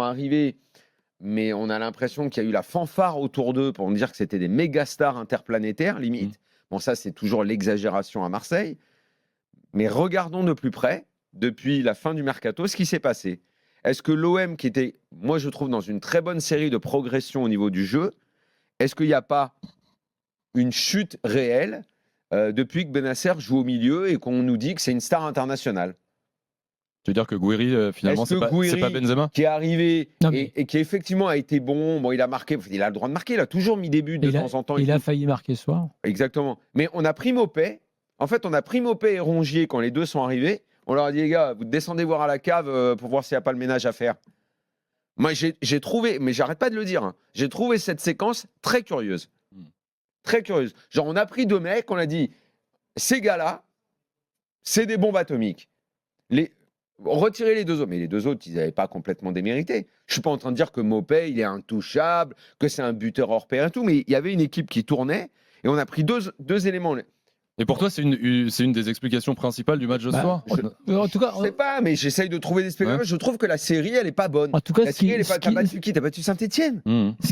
arrivés, mais on a l'impression qu'il y a eu la fanfare autour d'eux pour me dire que c'était des méga stars interplanétaires, limite. Bon, ça, c'est toujours l'exagération à Marseille. Mais regardons de plus près, depuis la fin du mercato, ce qui s'est passé. Est-ce que l'OM, qui était, moi je trouve, dans une très bonne série de progression au niveau du jeu, est-ce qu'il n'y a pas une chute réelle depuis que Bennacer joue au milieu et qu'on nous dit que c'est une star internationale? Tu veux dire que Gouiri, finalement, c'est pas Benzema qui est arrivé et qui effectivement a été bon. Bon, il a marqué, il a le droit de marquer, il a toujours mis des buts de temps en temps. Il a failli marquer ce soir. Exactement. Mais on a pris Maupay. En fait, on a pris Maupay et Rongier quand les deux sont arrivés. On leur a dit, les gars, vous descendez voir à la cave pour voir s'il n'y a pas le ménage à faire. Moi, j'ai trouvé, mais j'arrête pas de le dire, hein, j'ai trouvé cette séquence très curieuse. Très curieuse. Genre, on a pris deux mecs, on a dit, ces gars-là, c'est des bombes atomiques. Retirer les deux autres, mais les deux autres, ils n'avaient pas complètement démérité. Je ne suis pas en train de dire que Maupay, il est intouchable, que c'est un buteur hors pair et tout, mais il y avait une équipe qui tournait et on a pris deux éléments. Et pour toi, c'est une des explications principales du match de ce soir. En tout cas, je sais pas, mais j'essaye de trouver des explications. Ouais. Je trouve que la série, elle est pas bonne. En tout cas, la série, elle est pas. T'as battu qui? T'as battu Saint-Etienne.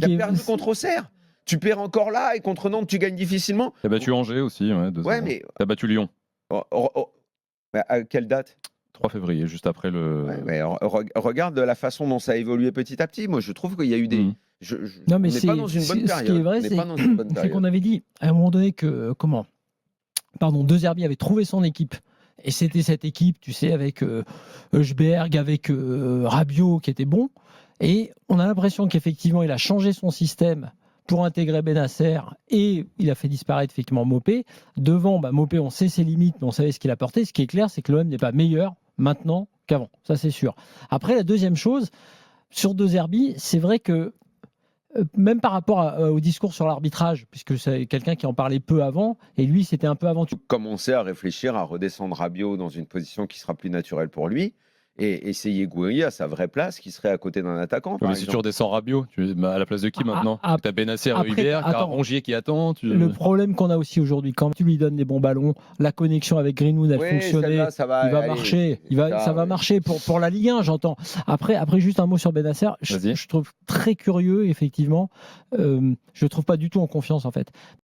T'as perdu contre Auxerre. Tu perds encore là et contre Nantes, tu gagnes difficilement. T'as battu Angers aussi. Ouais, mais t'as battu Lyon. À quelle date? 3 février, juste après le. Regarde la façon dont ça a évolué petit à petit. Moi, je trouve qu'il y a eu des. Non, mais c'est pas dans une bonne période. Ce qui est vrai, c'est qu'on avait dit à un moment donné que De Zerbi avait trouvé son équipe. Et c'était cette équipe, tu sais, avec Eusberg, avec Rabiot qui était bon. Et on a l'impression qu'effectivement, il a changé son système pour intégrer Bennacer et il a fait disparaître effectivement Maupay. Devant, Maupay, on sait ses limites, mais on savait ce qu'il apportait. Ce qui est clair, c'est que l'OM n'est pas meilleur maintenant qu'avant. Ça, c'est sûr. Après, la deuxième chose, sur De Zerbi, c'est vrai que même par rapport au discours sur l'arbitrage, puisque c'est quelqu'un qui en parlait peu avant, et lui, c'était un peu avant tout. Commencer à réfléchir à redescendre Rabiot dans une position qui sera plus naturelle pour lui, et essayer Gouiri à sa vraie place, qui serait à côté d'un attaquant. Mais si tu redescends Rabiot, à la place de qui maintenant? Tu as Bennacer, Hubert, tu as Rongier qui attend. Le problème qu'on a aussi aujourd'hui, quand tu lui donnes des bons ballons, la connexion avec Greenwood, elle fonctionnait, il va marcher. Ça va marcher pour la Ligue 1, j'entends. Après, juste un mot sur Bennacer, je trouve très curieux, effectivement. Je ne trouve pas du tout en confiance, en fait.